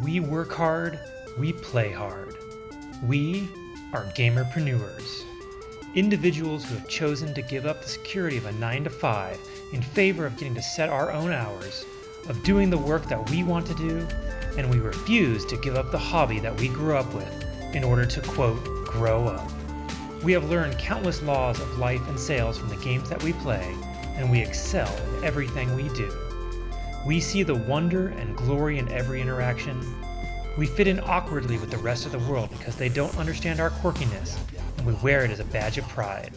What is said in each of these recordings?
We work hard, we play hard. We are gamerpreneurs. Individuals who have chosen to give up the security of a 9-to-5 in favor of getting to set our own hours, of doing the work that we want to do, and we refuse to give up the hobby that we grew up with in order to, quote, grow up. We have learned countless laws of life and sales from the games that we play, and we excel in everything we do. We see the wonder and glory in every interaction. We fit in awkwardly with the rest of the world because they don't understand our quirkiness, and we wear it as a badge of pride.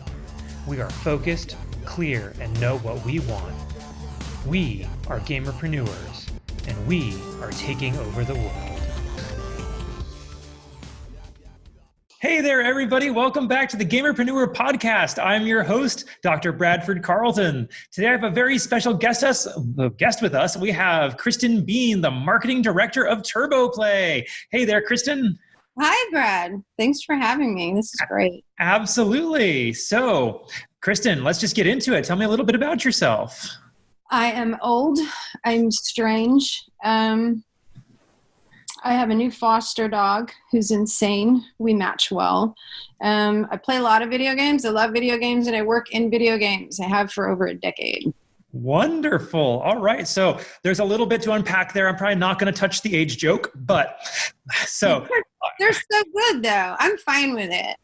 We are focused, clear, and know what we want. We are gamerpreneurs, and we are taking over the world. Hey there, everybody. Welcome back to the Gamerpreneur Podcast. I'm your host, Dr. Bradford Carlton. Today I have a very special guest with us. We have Kristen Beane, the Marketing Director of TurboPlay. Hey there, Kristen. Hi, Brad. Thanks for having me. This is great. Absolutely. So, Kristen, let's just get into it. Tell me a little bit about yourself. I am old. I'm strange. I have a new foster dog who's insane. We match well. I play a lot of video games. I love video games, and I work in video games. I have for over a decade. Wonderful. All right. So there's a little bit to unpack there. I'm probably not going to touch the age joke, but so. They're so good, though. I'm fine with it.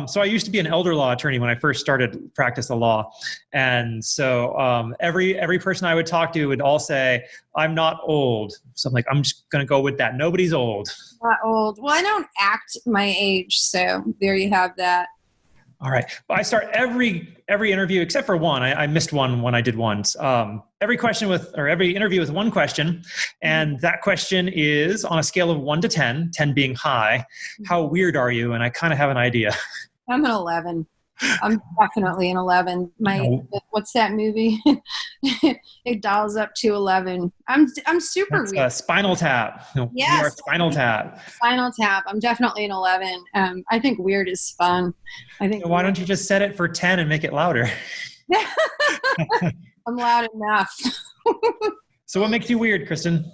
So I used to be an elder law attorney when I first started practice the law. And so every person I would talk to would all say, I'm not old. So I'm like, I'm just going to go with that. Nobody's old. Not old. Well, I don't act my age. So there you have that. All right. I start every interview except for one. I missed one when I did once. Every interview with one question. And that question is on a scale of 1 to 10, 10 being high. How weird are you? And I kind of have an idea. I'm an 11. I'm definitely an 11. What's that movie? It dials up to 11. I'm super weird. Spinal Tap. No, yes. You are Spinal Tap. Spinal Tap. I'm definitely an 11. I think weird is fun. Why don't you just set it for 10 and make it louder? I'm loud enough. So what makes you weird, Kristen?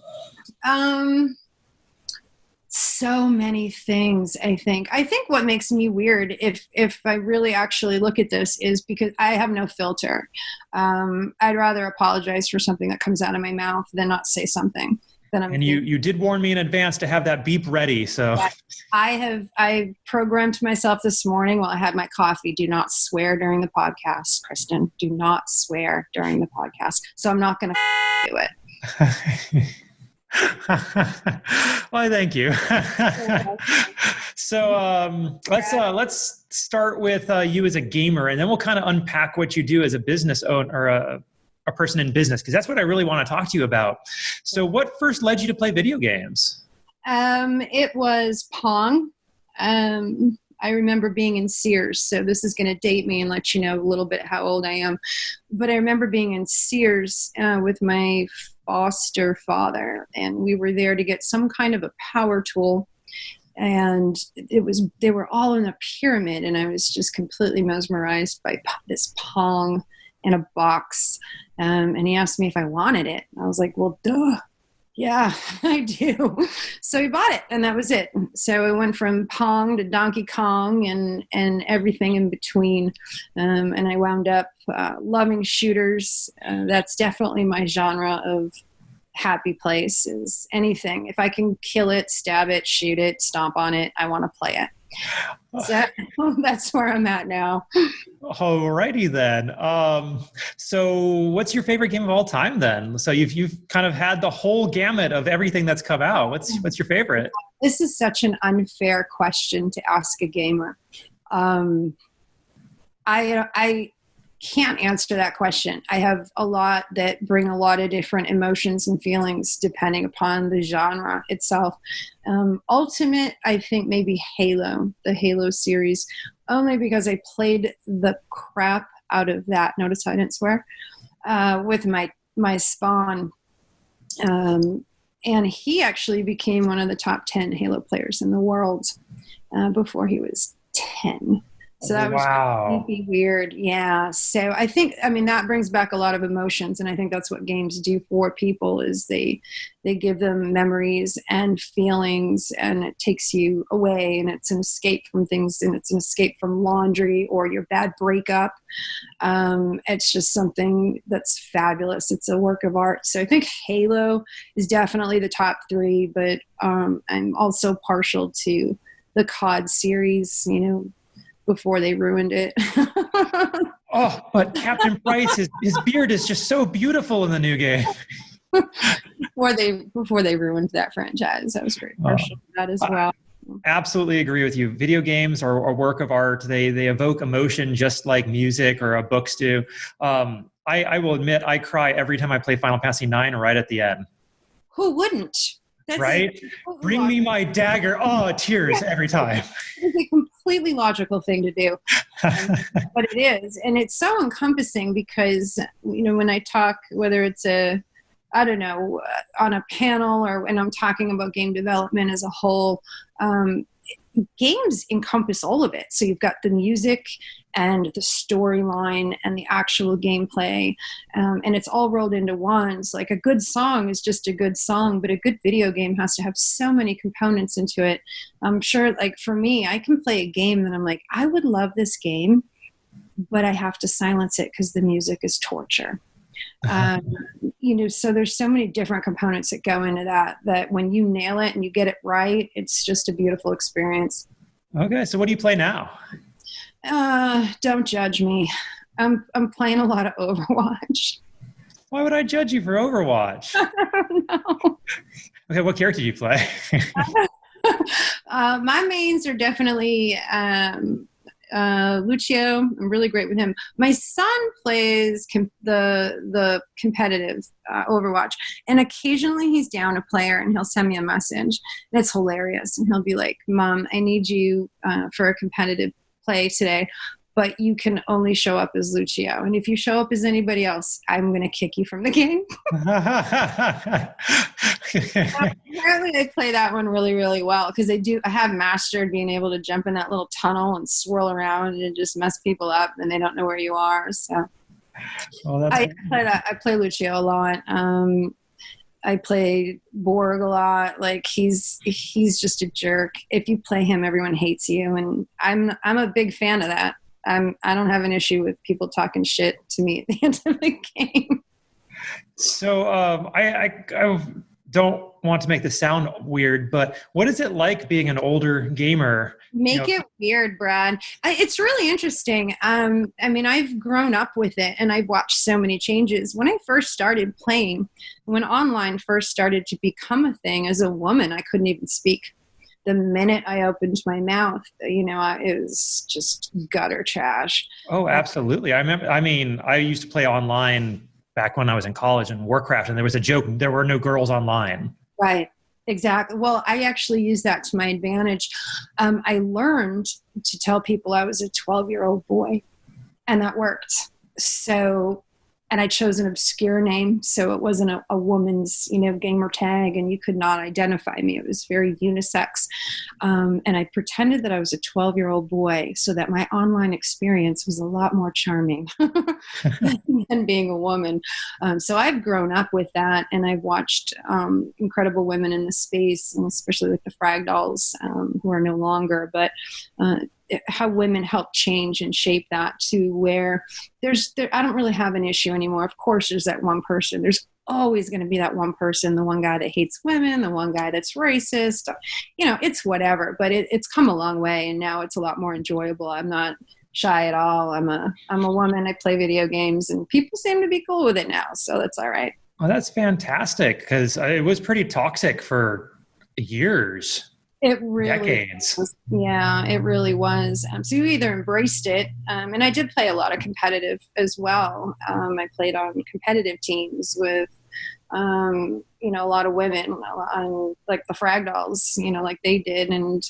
So many things, I think. I think what makes me weird, if I really actually look at this, is because I have no filter. I'd rather apologize for something that comes out of my mouth than not say something. And you did warn me in advance to have that beep ready. So I programmed myself this morning while I had my coffee. Do not swear during the podcast, Kristen. Do not swear during the podcast. So I'm not going to do it. Well, thank you. So let's start with you as a gamer, and then we'll kind of unpack what you do as a business owner or a person in business, because that's what I really want to talk to you about. So what first led you to play video games? It was Pong. I remember being in Sears, so this is going to date me and let you know a little bit how old I am. But I remember being in Sears with my foster father, and we were there to get some kind of a power tool. And they were all in a pyramid, and I was just completely mesmerized by this Pong in a box. And he asked me if I wanted it. I was like, well, duh. Yeah, I do. So he bought it, and that was it. So it went from Pong to Donkey Kong and everything in between. And I wound up loving shooters. That's definitely my genre of happy place, is anything. If I can kill it, stab it, shoot it, stomp on it, I want to play it. So that's where I'm at now. Alrighty then. So what's your favorite game of all time then? So you've kind of had the whole gamut of everything that's come out. What's your favorite? This is such an unfair question to ask a gamer. I can't answer that question. I have a lot that bring a lot of different emotions and feelings depending upon the genre itself. Ultimate, I think maybe Halo, the Halo series, only because I played the crap out of that. Notice how I didn't swear, with my spawn. And he actually became one of the top 10 Halo players in the world before he was 10. So that was Wow. creepy weird. Yeah. So I think, I mean, that brings back a lot of emotions. And I think that's what games do for people is they give them memories and feelings, and it takes you away, and it's an escape from things, and it's an escape from laundry or your bad breakup. It's just something that's fabulous. It's a work of art. So I think Halo is definitely the top three, but I'm also partial to the COD series, before they ruined it. Oh, but Captain Price, his beard is just so beautiful in the new game. before they ruined that franchise. I was very partial to that as well. Absolutely agree with you. Video games are a work of art. They evoke emotion just like music or books do. I will admit I cry every time I play Final Fantasy IX right at the end. Who wouldn't? That's right? Bring me my dagger. Oh, tears every time. It's a completely logical thing to do. But it is. And it's so encompassing because, when I talk, whether it's on a panel or when I'm talking about game development as a whole, games encompass all of it. So you've got the music and the storyline and the actual gameplay, and it's all rolled into one. It's like a good song is just a good song, but a good video game has to have so many components into it. I'm sure, like for me, I can play a game that I'm like, I would love this game, but I have to silence it because the music is torture. So there's so many different components that go into that when you nail it and you get it right, it's just a beautiful experience. Okay. So what do you play now? Don't judge me. I'm playing a lot of Overwatch. Why would I judge you for Overwatch? I don't know. Okay. What character do you play? My mains are definitely Lucio. I'm really great with him. My son plays the competitive Overwatch, and occasionally he's down a player and he'll send me a message, and it's hilarious. And he'll be like, "Mom, I need you for a competitive play today, but you can only show up as Lucio. And if you show up as anybody else, I'm going to kick you from the game." Apparently I play that one really, really well because I have mastered being able to jump in that little tunnel and swirl around and just mess people up and they don't know where you are. So I play Lucio a lot. I play Borg a lot. Like he's just a jerk. If you play him, everyone hates you, and I'm a big fan of that. I don't have an issue with people talking shit to me at the end of the game. So I don't want to make this sound weird, but what is it like being an older gamer? Make it weird, Brad. It's really interesting. I've grown up with it and I've watched so many changes. When I first started playing, when online first started to become a thing, as a woman, I couldn't even speak. The minute I opened my mouth, it was just gutter trash. Oh, absolutely. I used to play online back when I was in college in Warcraft, and there was a joke, there were no girls online. Right. Exactly. Well, I actually used that to my advantage. I learned to tell people I was a 12-year-old boy, and that worked. So, and I chose an obscure name, so it wasn't a woman's, gamer tag, and you could not identify me. It was very unisex. And I pretended that I was a 12-year-old boy so that my online experience was a lot more charming than being a woman. So I've grown up with that, and I've watched incredible women in the space, and especially with the Frag Dolls, who are no longer, but how women help change and shape that to where I don't really have an issue anymore. Of course, there's that one person. There's always going to be that one person, the one guy that hates women, the one guy that's racist. It's whatever, but it's come a long way, and now it's a lot more enjoyable. I'm not shy at all. I'm a woman. I play video games, and people seem to be cool with it now, so that's all right. Well, that's fantastic, because it was pretty toxic for years. It really decades. Yeah, it really was. So you either embraced it, and I did play a lot of competitive as well. I played on competitive teams with, a lot of women, like the Frag Dolls, like they did, and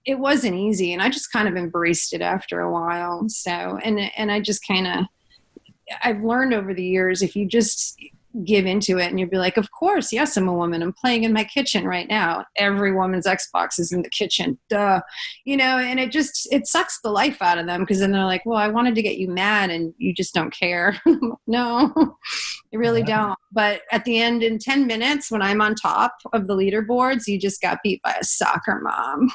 it wasn't easy. And I just kind of embraced it after a while. So, and I just kind of, I've learned over the years, if you just give into it, and you'd be like, of course, yes, I'm a woman. I'm playing in my kitchen right now. Every woman's Xbox is in the kitchen. Duh. And it sucks the life out of them, because then they're like, well, I wanted to get you mad and you just don't care. No, you really don't. But at the end, in 10 minutes, when I'm on top of the leaderboards, you just got beat by a soccer mom.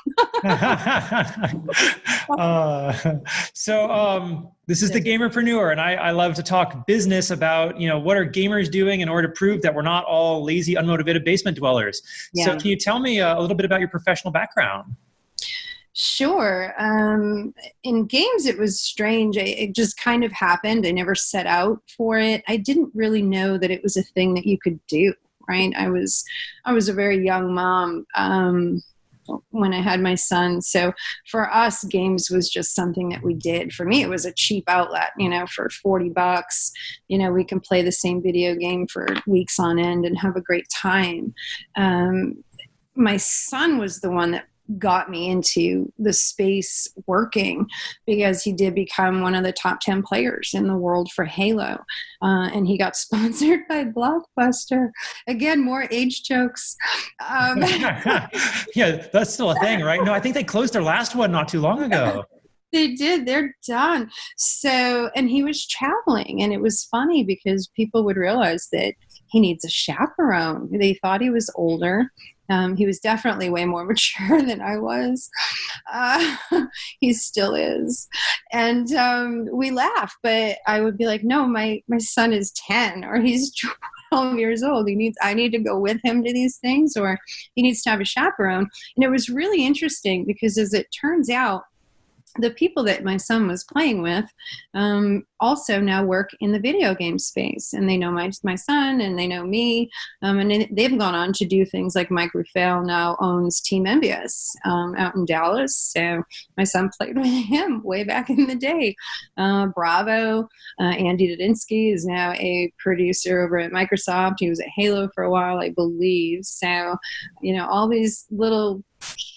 This is the Gamerpreneur, and I love to talk business about, what are gamers doing in order to prove that we're not all lazy, unmotivated basement dwellers. Yeah. So can you tell me a little bit about your professional background? Sure. In games, it was strange. It just kind of happened. I never set out for it. I didn't really know that it was a thing that you could do, right? I was a very young mom when I had my son. So for us, games was just something that we did. For me, it was a cheap outlet, for $40, we can play the same video game for weeks on end and have a great time. My son was the one that got me into the space working, because he did become one of the top 10 players in the world for Halo. And he got sponsored by Blockbuster. Again, more age jokes. Yeah, that's still a thing, right? No, I think they closed their last one not too long ago. They did. They're done. So, and he was traveling, and it was funny because people would realize that he needs a chaperone. They thought he was older. He was definitely way more mature than I was. He still is. And we laugh, but I would be like, no, my son is 10 or he's 12 years old. I need to go with him to these things, or he needs to have a chaperone. And it was really interesting because, as it turns out, the people that my son was playing with also now work in the video game space, and they know my son, and they know me, and they've gone on to do things like Mike Ruffalo now owns Team Envious out in Dallas. So my son played with him way back in the day. Bravo, Andy Didinsky is now a producer over at Microsoft. He was at Halo for a while, I believe. So, all these little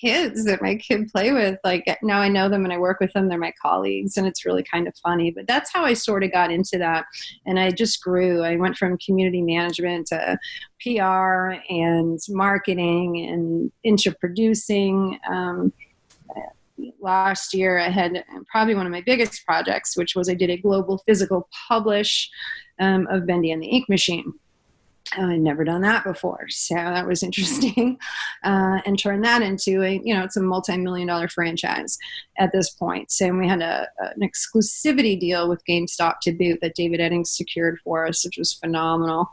kids that my kid play with, like, now I know them and I work with them. They're my colleagues, and it's really kind of funny. But that's how I sort of got into that, and I just grew. I went from community management to PR and marketing and into producing. Last year I had probably one of my biggest projects, which was I did a global physical publish of Bendy and the Ink Machine. I'd never done that before, so that was interesting, and turned that into it's a multi-million-dollar franchise at this point. So we had an exclusivity deal with GameStop to boot that David Eddings secured for us, which was phenomenal.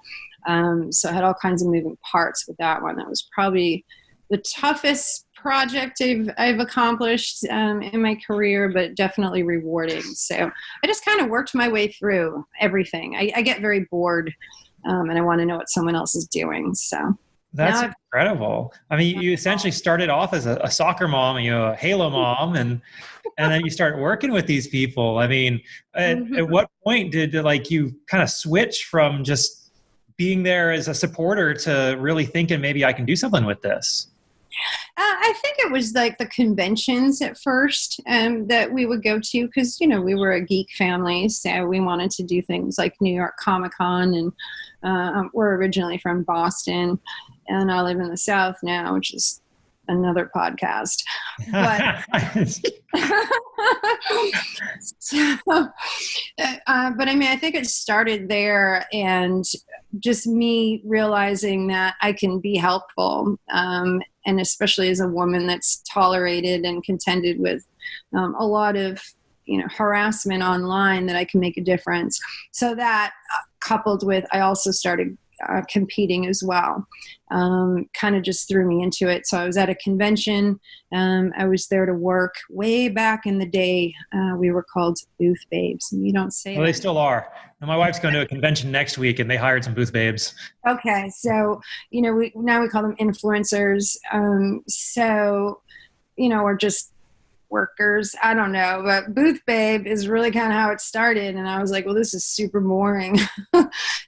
So I had all kinds of moving parts with that one. That was probably the toughest project I've accomplished in my career, but definitely rewarding. So I just kind of worked my way through everything. I get very bored. And I want to know what someone else is doing. So that's incredible. I mean, you essentially started off as a soccer mom, a Halo mom, and then you start working with these people. I mean, at what point did you kind of switch from just being there as a supporter to really thinking maybe I can do something with this? I think it was like the conventions at first that we would go to, because, we were a geek family. So we wanted to do things like New York Comic-Con, and we're originally from Boston, and I live in the South now, which is another podcast. But, but I mean, I think it started there, and just me realizing that I can be helpful, and especially as a woman that's tolerated and contended with a lot of harassment online, that I can make a difference. So that coupled with, I also started competing as well, kind of just threw me into it. So I was at a convention. I was there to work way back in the day. We were called booth babes. And you don't say Well, they still are. And my wife's going to a convention next week, and they hired some booth babes. Okay. So, we call them influencers. Or just workers. I don't know, but booth babe is really kind of how it started. And I was like, well, this is super boring.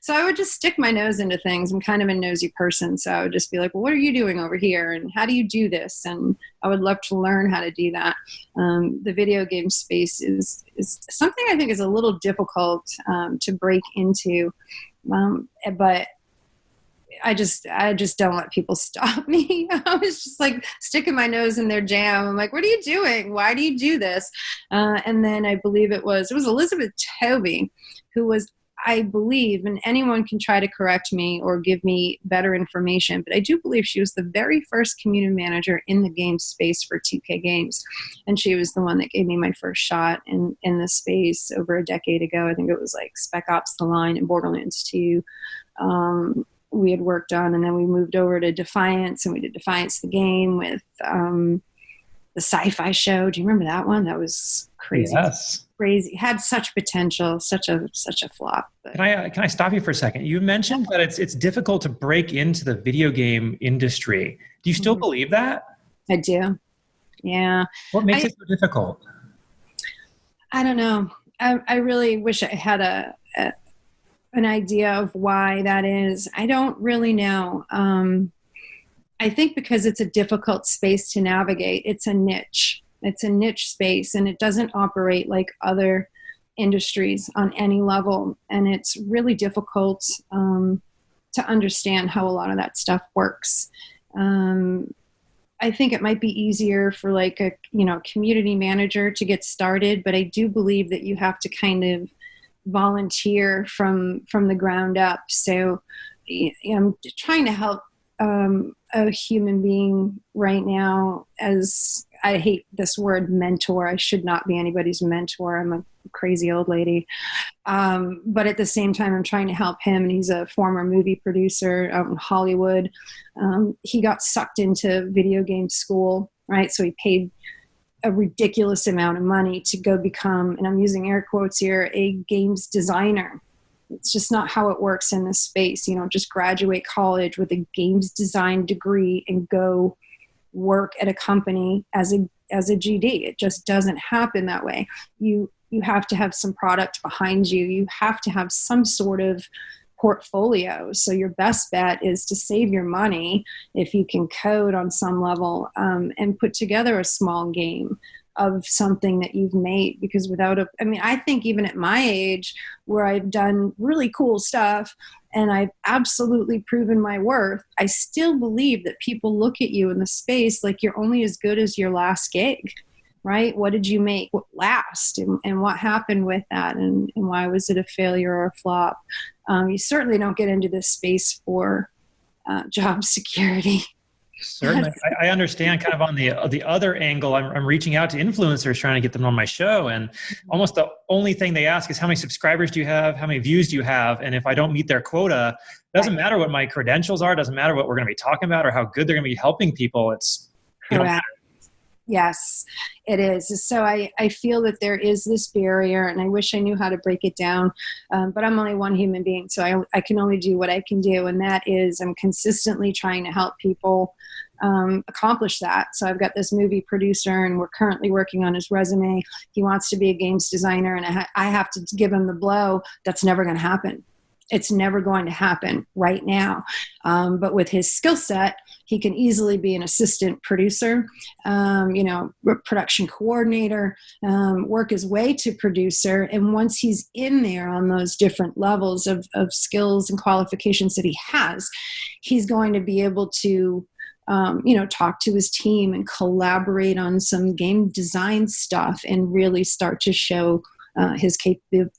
So I would just stick my nose into things. I'm kind of a nosy person. So I would just be like, well, what are you doing over here? And how do you do this? And I would love to learn how to do that. The video game space is something I think is a little difficult to break into. But I just don't let people stop me. I was just like sticking my nose in their jam. I'm like, what are you doing? Why do you do this? And then I believe it was Elizabeth Tovey, who was, I believe, and anyone can try to correct me or give me better information, but I do believe she was the very first community manager in the game space for 2K Games. And she was the one that gave me my first shot in the space over a decade ago. I think it was like Spec Ops: The Line and Borderlands 2. We had worked on, and then we moved over to Defiance, and we did Defiance the game with the sci-fi show. Do you remember that one? That was crazy. Yes. Crazy. Had such potential, such a flop. But. Can I stop you for a second? You mentioned that it's difficult to break into the video game industry. Do you still believe that? I do. Yeah. What makes it so difficult? I don't know. I really wish I had an idea of why that is. I don't really know. I think because it's a difficult space to navigate. It's a niche. It's a niche space, and it doesn't operate like other industries on any level. And it's really difficult to understand how a lot of that stuff works. I think it might be easier for like a community manager to get started, but I do believe that you have to kind of volunteer from the ground up. So I'm trying to help a human being right now. As I hate this word mentor. I should not be anybody's mentor. I'm a crazy old lady. But at the same time, I'm trying to help him. And he's a former movie producer out in Hollywood. He got sucked into video game school, right? So he paid a ridiculous amount of money to go become, and I'm using air quotes here, a games designer. It's just not how it works in this space. You don't just graduate college with a games design degree and go work at a company as a GD. It just doesn't happen that way. You have to have some product behind you. You have to have some sort of portfolio. So your best bet is to save your money if you can code on some level and put together a small game of something that you've made. Because I think even at my age, where I've done really cool stuff and I've absolutely proven my worth, I still believe that people look at you in the space like you're only as good as your last gig, right? What did you make last, and what happened with that, and why was it a failure or a flop? You certainly don't get into this space for job security. Certainly. I understand kind of on the other angle. I'm reaching out to influencers trying to get them on my show. And almost the only thing they ask is, how many subscribers do you have? How many views do you have? And if I don't meet their quota, it doesn't matter what my credentials are. It doesn't matter what we're going to be talking about or how good they're going to be helping people. Correct. Yes, it is. So I feel that there is this barrier, and I wish I knew how to break it down. But I'm only one human being, so I can only do what I can do. And that is, I'm consistently trying to help people accomplish that. So I've got this movie producer, and we're currently working on his resume. He wants to be a games designer, and I have to give him the blow. That's never going to happen. It's never going to happen right now. But with his skill set, he can easily be an assistant producer, production coordinator, work his way to producer. And once he's in there on those different levels of skills and qualifications that he has, he's going to be able to talk to his team and collaborate on some game design stuff and really start to show his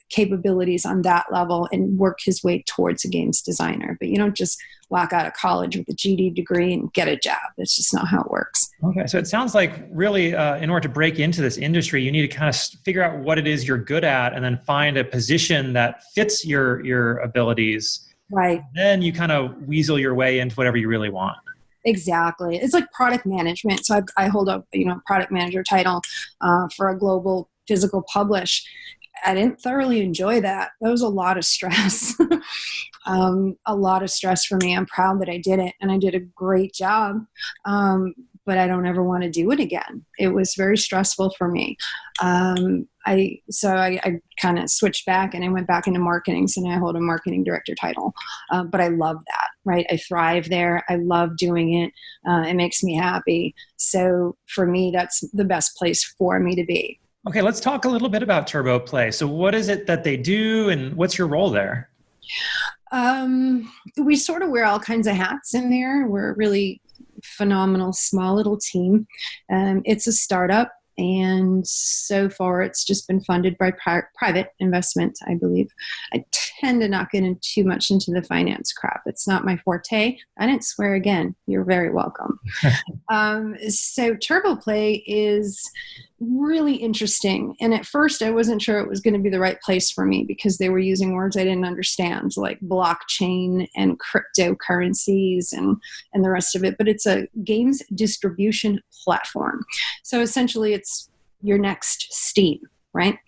capabilities on that level and work his way towards a games designer. But you don't just walk out of college with a GD degree and get a job. That's just not how it works. Okay. So it sounds like really in order to break into this industry, you need to kind of figure out what it is you're good at and then find a position that fits your abilities. Right. Then you kind of weasel your way into whatever you really want. Exactly. It's like product management. So I hold a product manager title for a global physical publish. I didn't thoroughly enjoy that. That was a lot of stress. A lot of stress for me. I'm proud that I did it, and I did a great job. But I don't ever want to do it again. It was very stressful for me. I kind of switched back, and I went back into marketing. So now I hold a marketing director title. But I love that, right? I thrive there. I love doing it. It makes me happy. So for me, that's the best place for me to be. Okay, let's talk a little bit about TurboPlay. So what is it that they do, and what's your role there? We sort of wear all kinds of hats in there. We're a really phenomenal, small little team. It's a startup. And so far, it's just been funded by private investment, I believe. I tend to not get in too much into the finance crap. It's not my forte. I didn't swear again. You're very welcome. So TurboPlay is really interesting. And at first, I wasn't sure it was going to be the right place for me because they were using words I didn't understand, like blockchain and cryptocurrencies and the rest of it. But it's a games distribution platform. So essentially, it's your next Steam, right?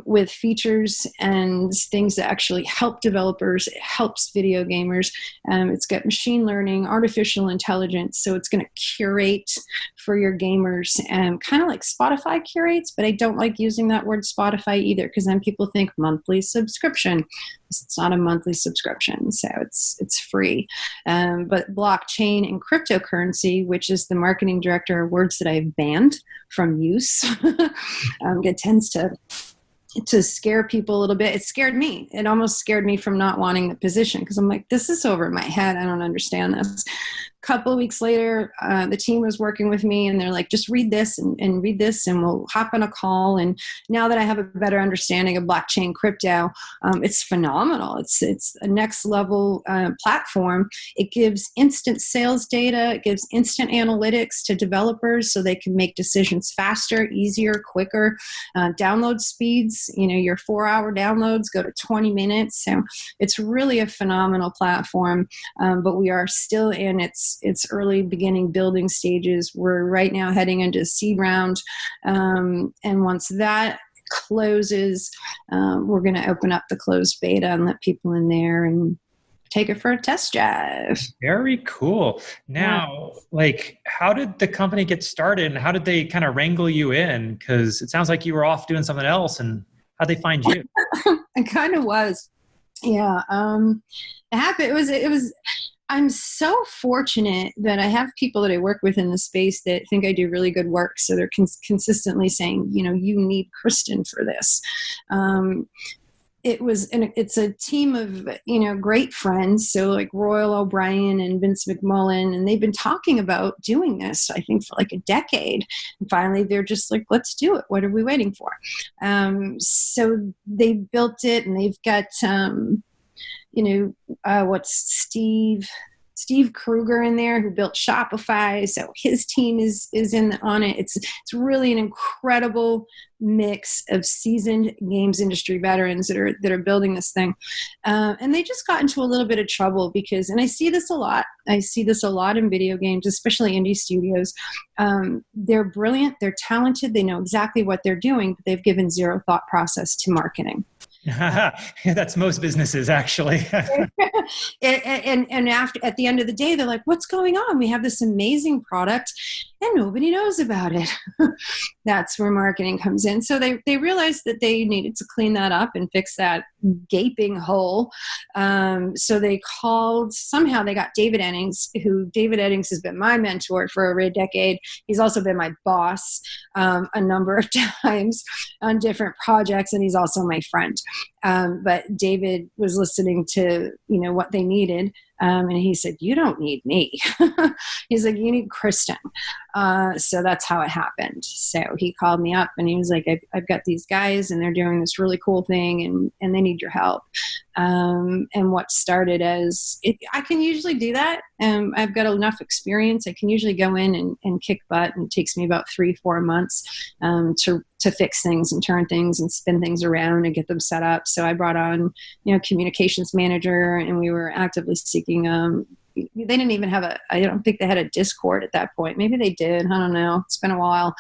With features and things that actually help developers. It helps video gamers. It's got machine learning, artificial intelligence. So it's going to curate for your gamers, kind of like Spotify curates, but I don't like using that word Spotify either because then people think monthly subscription. It's not a monthly subscription, so it's free. But blockchain and cryptocurrency, which is the marketing director, are words that I've banned from use. It tends to scare people a little bit. It scared me. It almost scared me from not wanting the position because I'm like, this is over my head. I don't understand this. A couple of weeks later, the team was working with me and they're like, just read this and read this and we'll hop on a call. And now that I have a better understanding of blockchain crypto, it's phenomenal. It's a next level platform. It gives instant sales data. It gives instant analytics to developers so they can make decisions faster, easier, quicker. Download speeds, your 4-hour downloads go to 20 minutes. So it's really a phenomenal platform, but we are still in its early beginning building stages. We're right now heading into a seed round. And once that closes, we're going to open up the closed beta and let people in there and take it for a test drive. Very cool. Now, how did the company get started and how did they kind of wrangle you in? Because it sounds like you were off doing something else, and how'd they find you? It kind of was. Yeah. It happened. It was, I'm so fortunate that I have people that I work with in the space that think I do really good work. So they're consistently saying, you need Kristen for this. It's a team of, great friends. So like Royal O'Brien and Vince McMullen, and they've been talking about doing this, I think, for like a decade. And finally, they're just like, let's do it. What are we waiting for? So they built it, and they've got, what's Steve Kruger in there who built Shopify. So his team is on it. It's really an incredible mix of seasoned games industry veterans that are building this thing. And they just got into a little bit of trouble because, and I see this a lot. I see this a lot in video games, especially indie studios. They're brilliant. They're talented. They know exactly what they're doing, but they've given zero thought process to marketing. That's most businesses, actually. and at the end of the day, they're like, what's going on? We have this amazing product and nobody knows about it. That's where marketing comes in. So they realized that they needed to clean that up and fix that gaping hole. So they got David Eddings, David Eddings has been my mentor for over a decade. He's also been my boss a number of times on different projects, and he's also my friend. But David was listening to, what they needed. And he said, you don't need me. He's like, you need Kristen. So that's how it happened. So he called me up and he was like, I've got these guys and they're doing this really cool thing and they need your help. And what started as, I can usually do that. I've got enough experience. I can usually go in and kick butt, and it takes me about 3-4 months to fix things and turn things and spin things around and get them set up. So I brought on, communications manager, and we were actively seeking, they didn't even have I don't think they had a Discord at that point. Maybe they did. I don't know. It's been a while.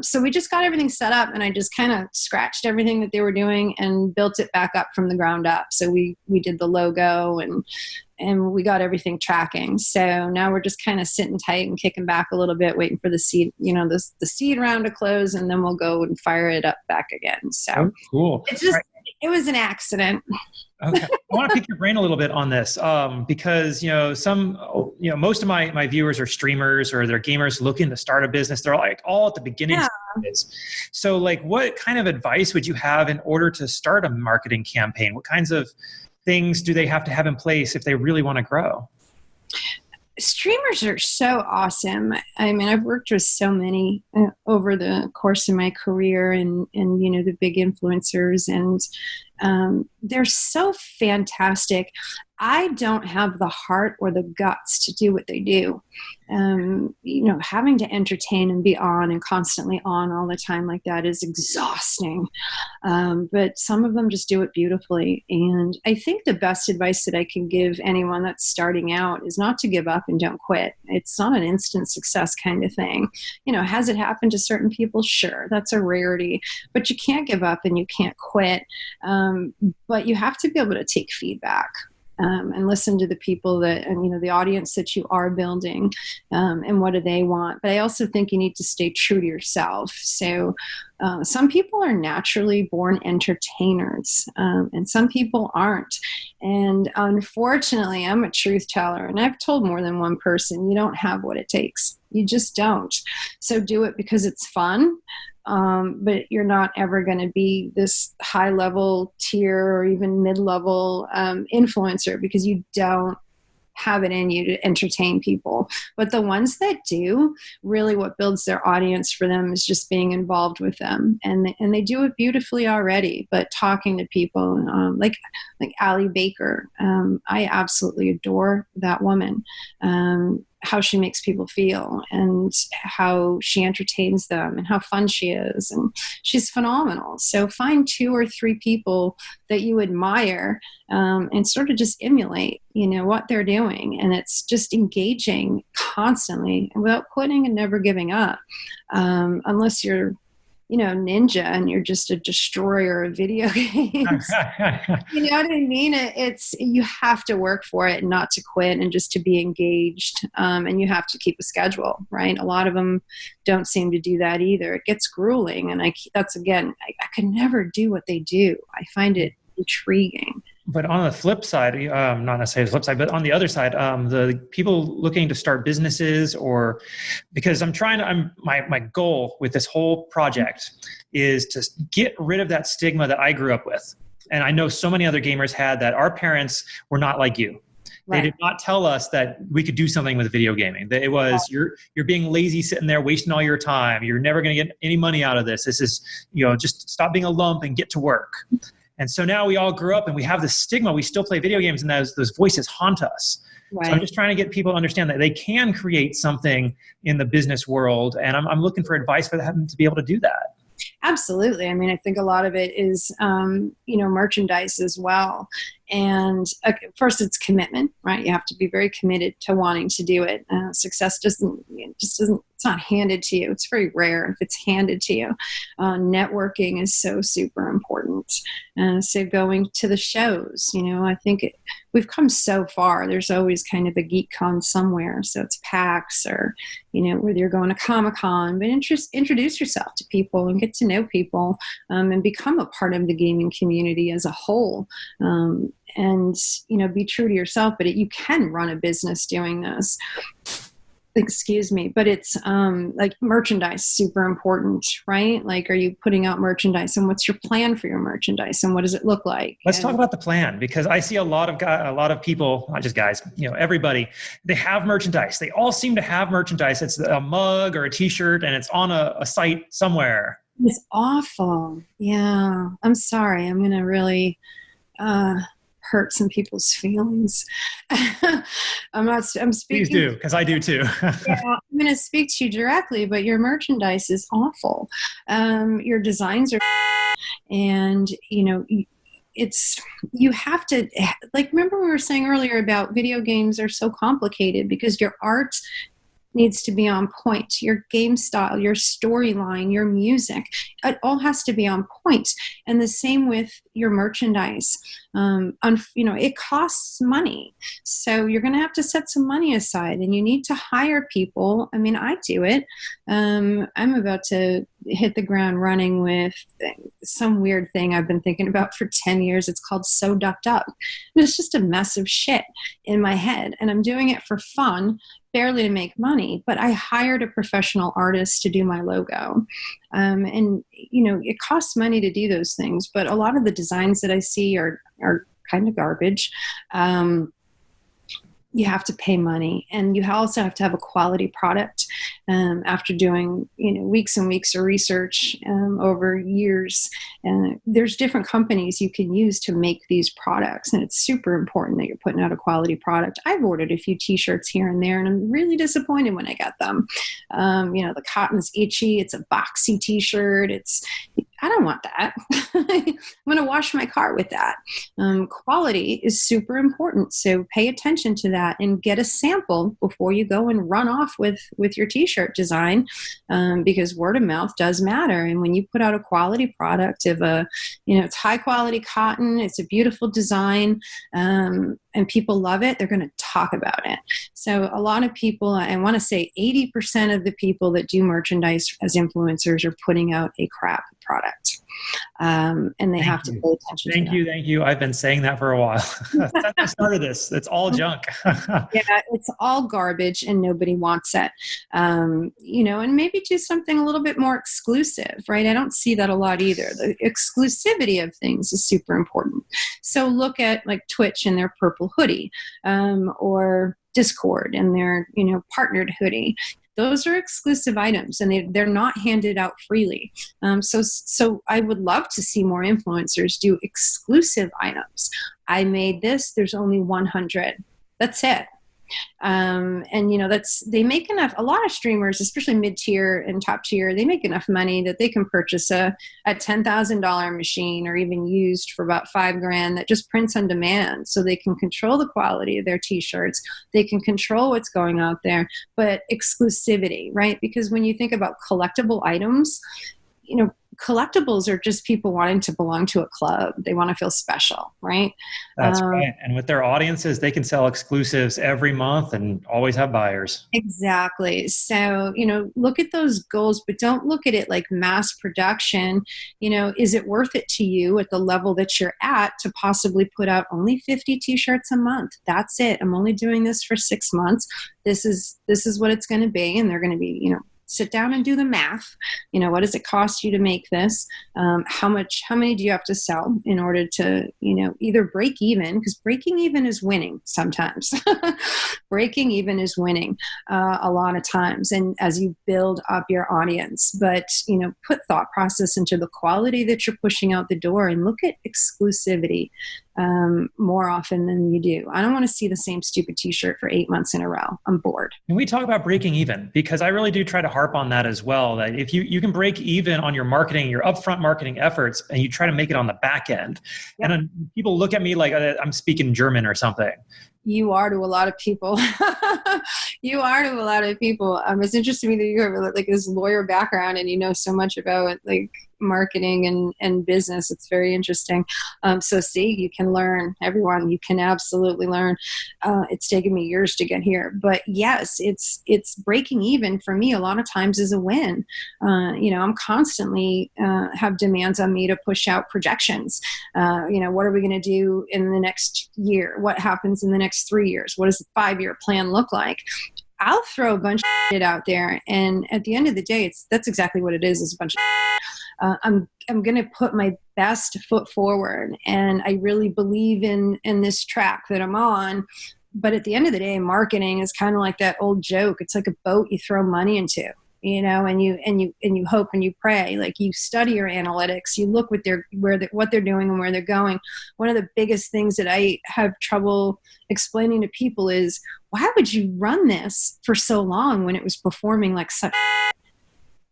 So we just got everything set up, and I just kind of scratched everything that they were doing and built it back up from the ground up. So we did the logo and we got everything tracking. So now we're just kind of sitting tight and kicking back a little bit, waiting for the seed, the seed round to close, and then we'll go and fire it up back again. So cool. It's just, It was an accident. Okay. I want to pick your brain a little bit on this because, most of my viewers are streamers or they're gamers looking to start a business. They're like all at the beginning. Yeah. So what kind of advice would you have in order to start a marketing campaign? What kinds of things do they have to have in place if they really want to grow? Streamers are so awesome. I mean, I've worked with so many over the course of my career, and the big influencers, and they're so fantastic. I don't have the heart or the guts to do what they do. Having to entertain and be on and constantly on all the time like that is exhausting. But some of them just do it beautifully. And I think the best advice that I can give anyone that's starting out is not to give up and don't quit. It's not an instant success kind of thing. Has it happened to certain people? Sure, that's a rarity. But you can't give up and you can't quit. But you have to be able to take feedback. And listen to the people the audience that you are building, and what do they want. But I also think you need to stay true to yourself. So some people are naturally born entertainers, and some people aren't. And unfortunately, I'm a truth teller, and I've told more than one person, you don't have what it takes. You just don't. So do it because it's fun. But you're not ever going to be this high level tier or even mid-level influencer, because you don't have it in you to entertain people. But the ones that do, really what builds their audience for them is just being involved with them. And they do it beautifully already, but talking to people, like Allie Baker, I absolutely adore that woman. How she makes people feel and how she entertains them and how fun she is. And she's phenomenal. So find 2 or 3 people that you admire, and sort of just emulate, what they're doing. And it's just engaging constantly and without quitting and never giving up. Unless you're, ninja and you're just a destroyer of video games. You know what I mean? You have to work for it and not to quit, and just to be engaged. And you have to keep a schedule, right? A lot of them don't seem to do that either. It gets grueling. And I could never do what they do. I find it intriguing. But on the flip side, not necessarily the flip side, but on the other side, the people looking to start businesses, or because my goal with this whole project is to get rid of that stigma that I grew up with. And I know so many other gamers had that. Our parents were not like you. Right. They did not tell us that we could do something with video gaming. That it was, you're being lazy, sitting there, wasting all your time. You're never going to get any money out of this. This is, just stop being a lump and get to work. And so now we all grew up and we have this stigma. We still play video games, and those voices haunt us. Right. So I'm just trying to get people to understand that they can create something in the business world. And I'm looking for advice for them to be able to do that. Absolutely. I mean, I think a lot of it is, merchandise as well. And first, it's commitment, right? You have to be very committed to wanting to do it. Success doesn't, it's not handed to you. It's very rare if it's handed to you. Networking is so super important. So going to the shows, I think we've come so far. There's always kind of a geek con somewhere. So it's PAX or, whether you're going to Comic-Con, but introduce yourself to people and get to know people, and become a part of the gaming community as a whole. And, be true to yourself, but you can run a business doing this. Excuse me, but it's like merchandise, super important, right? Like, are you putting out merchandise, and what's your plan for your merchandise, and what does it look like? Let's talk about the plan, because I see a lot of people, not just guys, everybody, they have merchandise. They all seem to have merchandise. It's a mug or a t-shirt, and it's on a site somewhere. It's awful. Yeah, I'm sorry. I'm going to really hurt some people's feelings. I'm speaking. Please do, because I do too. Yeah, I'm going to speak to you directly, but your merchandise is awful. Your designs are, and you have to, like, remember we were saying earlier about video games are so complicated because your art needs to be on point. Your game style, your storyline, your music, it all has to be on point. And the same with your merchandise. It costs money. So you're going to have to set some money aside, and you need to hire people. I mean, I do it. I'm about to hit the ground running with some weird thing I've been thinking about for 10 years. It's called So Ducked Up. And it's just a mess of shit in my head. And I'm doing it for fun, barely to make money, but I hired a professional artist to do my logo. It costs money to do those things, but a lot of the designs that I see are kind of garbage. You have to pay money, and you also have to have a quality product. After doing weeks and weeks of research over years, there's different companies you can use to make these products, and it's super important that you're putting out a quality product. I've ordered a few t-shirts here and there, and I'm really disappointed when I get them. The cotton's itchy, it's a boxy t-shirt, I don't want that. I'm going to wash my car with that. Quality is super important. So pay attention to that and get a sample before you go and run off with your t-shirt design, because word of mouth does matter. And when you put out a quality product it's high quality cotton, it's a beautiful design, and people love it, they're going to talk about it. So a lot of people, I want to say 80% of the people that do merchandise as influencers are putting out a crap product. And they have to pay attention to that. Thank you. I've been saying that for a while. Since I started this, it's all junk. Yeah, it's all garbage and nobody wants it. And maybe do something a little bit more exclusive, right? I don't see that a lot either. The exclusivity of things is super important. So look at like Twitch and their purple hoodie, or Discord and their, partnered hoodie. Those are exclusive items, and they're not handed out freely. So I would love to see more influencers do exclusive items. I made this. There's only 100. That's it. They make enough. A lot of streamers, especially mid-tier and top tier, they make enough money that they can purchase a $10,000 machine, or even used for about $5,000, that just prints on demand, so they can control the quality of their t-shirts. They can control what's going out there, but exclusivity, right? Because when you think about collectible items, collectibles are just people wanting to belong to a club. They want to feel special, right? That's right. And with their audiences, they can sell exclusives every month and always have buyers. Exactly. So, look at those goals, but don't look at it like mass production. Is it worth it to you at the level that you're at to possibly put out only 50 t-shirts a month? That's it. I'm only doing this for 6 months. This is what it's going to be. And they're going to be, sit down and do the math. What does it cost you to make this? How many do you have to sell in order to, either break even? Because breaking even is winning sometimes. Breaking even is winning a lot of times. And as you build up your audience, but, put thought process into the quality that you're pushing out the door, and look at exclusivity more often than you do. I don't want to see the same stupid t-shirt for 8 months in a row. I'm bored. Can we talk about breaking even? Because I really do try to harp on that as well, that if you can break even on your marketing, your upfront marketing efforts, and you try to make it on the back end. Yep. And then people look at me like I'm speaking German or something. You are to a lot of people. You are to a lot of people. It's interesting to me that you have like this lawyer background and you know so much about like marketing and business. It's very interesting. So see, you can learn. Everyone, you can absolutely learn. It's taken me years to get here, but yes, it's breaking even for me a lot of times is a win. I'm constantly have demands on me to push out projections. What are we going to do in the next year? What happens in the next 3 years? What does the 5-year plan look like? I'll throw a bunch of shit out there, and at the end of the day, that's exactly what it is a bunch of shit. I'm going to put my best foot forward, and I really believe in this track that I'm on. But at the end of the day, marketing is kind of like that old joke. It's like a boat you throw money into, and you hope and you pray. Like, you study your analytics, you look what they're doing and where they're going. One of the biggest things that I have trouble explaining to people is, why would you run this for so long when it was performing like such?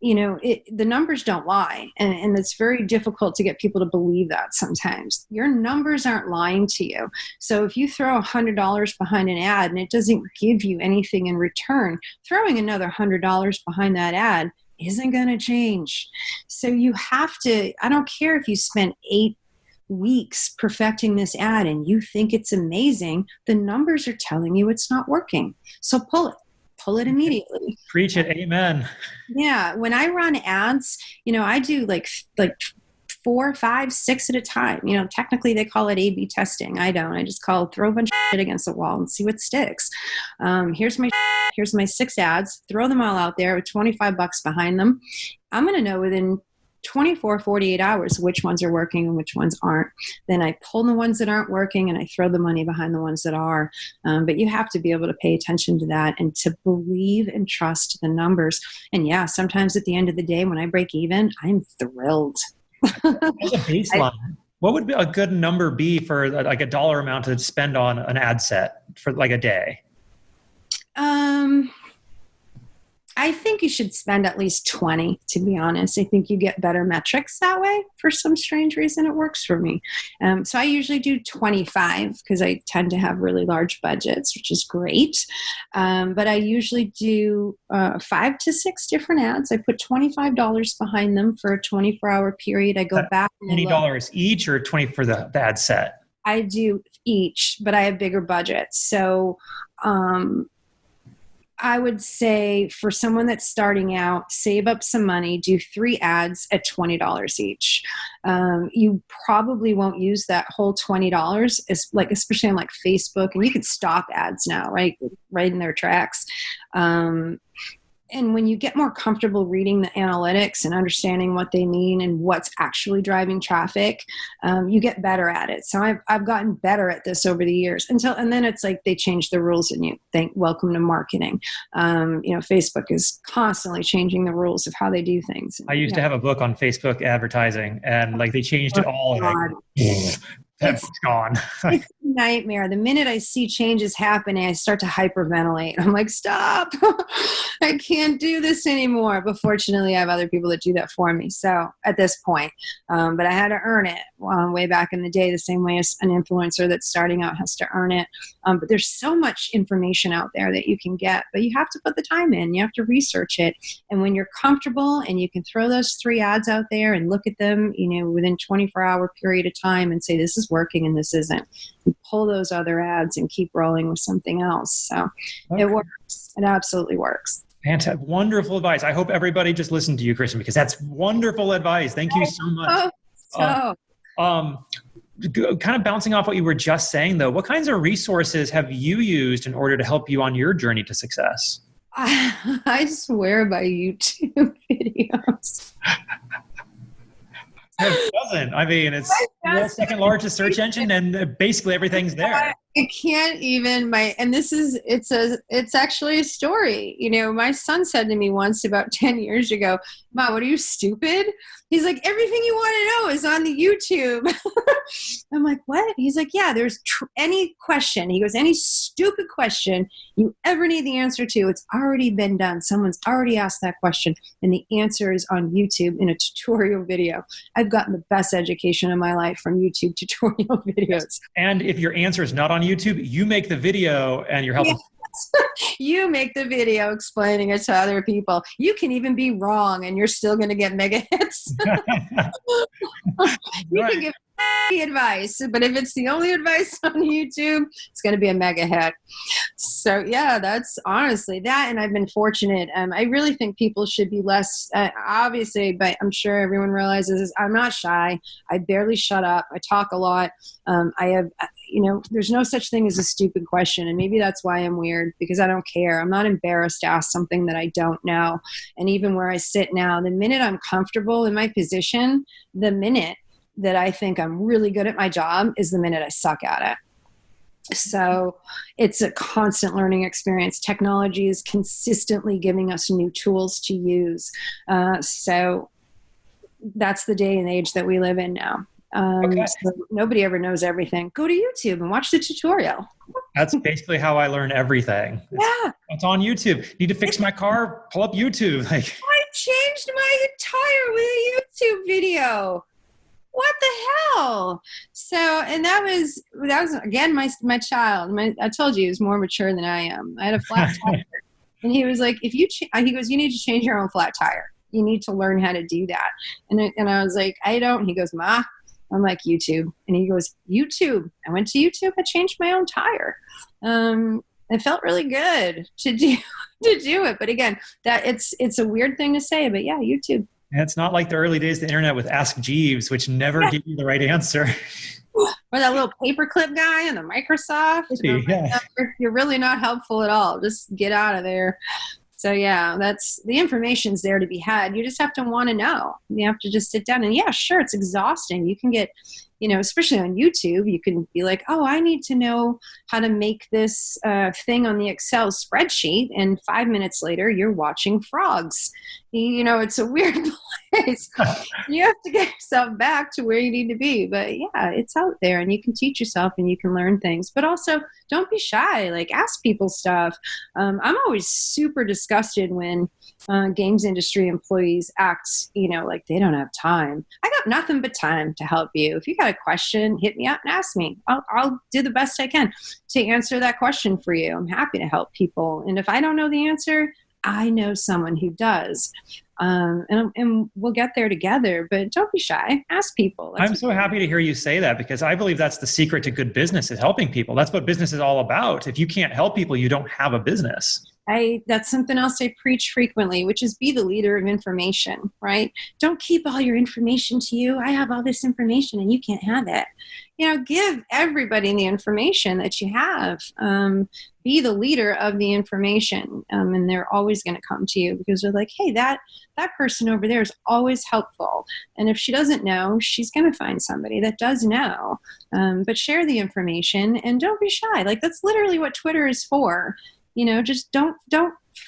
The numbers don't lie, and it's very difficult to get people to believe that sometimes. Your numbers aren't lying to you. So if you throw $100 behind an ad and it doesn't give you anything in return, throwing another $100 behind that ad isn't going to change. So you have to, I don't care if you spent 8 weeks perfecting this ad and you think it's amazing, the numbers are telling you it's not working. So pull it immediately. Preach it. Amen. Yeah. When I run ads, I do like 4, 5, 6 at a time. Technically they call it A/B testing. I don't. I just throw a bunch of shit against the wall and see what sticks. Here's my 6 ads. Throw them all out there with $25 behind them. I'm going to know within 24, 48 hours, which ones are working and which ones aren't. Then I pull the ones that aren't working and I throw the money behind the ones that are. But you have to be able to pay attention to that and to believe and trust the numbers. And yeah, sometimes at the end of the day, when I break even, I'm thrilled. As a baseline, what would a good number be for like a dollar amount to spend on an ad set for like a day? I think you should spend at least 20, to be honest. I think you get better metrics that way. For some strange reason, it works for me. So I usually do 25 because I tend to have really large budgets, which is great. But I usually do 5 to 6 different ads. I put $25 behind them for a 24-hour period. I go back. $20 each or 20 for the ad set? I do each, but I have bigger budgets. So I would say for someone that's starting out, save up some money, do 3 ads at $20 each. You probably won't use that whole $20, especially on like Facebook, and you can stop ads now, right in their tracks. And when you get more comfortable reading the analytics and understanding what they mean and what's actually driving traffic, you get better at it. So I've gotten better at this over the years and then it's like they change the rules and you think, welcome to marketing. Facebook is constantly changing the rules of how they do things. I used to have a book on Facebook advertising and like they changed it all. That's gone. It's a nightmare. The minute I see changes happening, I start to hyperventilate. I'm like, stop. I can't do this anymore. But fortunately, I have other people that do that for me. So at this point, but I had to earn it way back in the day, the same way as an influencer that's starting out has to earn it. But there's so much information out there that you can get, but you have to put the time in. You have to research it. And when you're comfortable and you can throw those 3 ads out there and look at them, within 24-hour period of time and say, this is working and this isn't. You pull those other ads and keep rolling with something else. So It works. It absolutely works. Fantastic. Wonderful advice. I hope everybody just listened to you, Kristen, because that's wonderful advice. Thank you so much. Kind of bouncing off what you were just saying, though, what kinds of resources have you used in order to help you on your journey to success? I swear by YouTube videos. It doesn't. I mean, it's the second largest search engine and basically everything's there. I can't even, it's actually a story. My son said to me once about 10 years ago, Mom, what are you, stupid? He's like, everything you want to know is on the YouTube. I'm like, what? He's like, yeah, there's any question. He goes, any stupid question you ever need the answer to, it's already been done. Someone's already asked that question and the answer is on YouTube in a tutorial video. I've gotten the best education in my life from YouTube tutorial videos. And if your answer is not on YouTube, you make the video and you're helping. You make the video explaining it to other people. You can even be wrong and you're still going to get mega hits. You can give advice, but if it's the only advice on YouTube, it's going to be a mega hit. So yeah, that's honestly that. And I've been fortunate. I really think people should be less, obviously, but I'm sure everyone realizes I'm not shy. I barely shut up. I talk a lot. I have, there's no such thing as a stupid question. And maybe that's why I'm weird, because I don't care. I'm not embarrassed to ask something that I don't know. And even where I sit now, the minute I'm comfortable in my position, the minute that I think I'm really good at my job is the minute I suck at it. So it's a constant learning experience. Technology is consistently giving us new tools to use. So that's the day and age that we live in now. So nobody ever knows everything. Go to YouTube and watch the tutorial. That's basically how I learn everything. Yeah. It's on YouTube. Need to fix my car? Pull up YouTube. I changed my tire with a YouTube video. What the hell? So, and that was again, my child. I told you he was more mature than I am. I had a flat tire. And he was like, he goes, you need to change your own flat tire. You need to learn how to do that. And I was like, I don't. He goes, Ma. I'm like, YouTube. And he goes, YouTube. I went to YouTube. I changed my own tire. It felt really good to do it. But again, that it's a weird thing to say, but yeah, YouTube. And it's not like the early days of the internet with Ask Jeeves, which never gave you the right answer. Or that little paperclip guy in the Microsoft. Yeah. You're really not helpful at all. Just get out of there. So yeah, that's the information's there to be had. You just have to want to know. You have to just sit down and yeah, sure, it's exhausting. You can get, especially on YouTube, you can be like, oh, I need to know how to make this thing on the Excel spreadsheet. And 5 minutes later, you're watching frogs. It's a weird place. You have to get yourself back to where you need to be. But yeah, it's out there and you can teach yourself and you can learn things. But also don't be shy. Like ask people stuff. I'm always super disgusted when games industry employees act, like they don't have time. I got nothing but time to help you. If you got a question, hit me up and ask me. I'll do the best I can to answer that question for you. I'm happy to help people. And if I don't know the answer, I know someone who does. And we'll get there together, but don't be shy. Ask people. I'm so happy to hear you say that because I believe that's the secret to good business is helping people. That's what business is all about. If you can't help people, you don't have a business. That's something else I preach frequently, which is be the leader of information, right? Don't keep all your information to you. I have all this information and you can't have it. Give everybody the information that you have. Be the leader of the information. And they're always going to come to you because they're like, hey, that person over there is always helpful. And if she doesn't know, she's going to find somebody that does know. But share the information and don't be shy. Like that's literally what Twitter is for. Just don't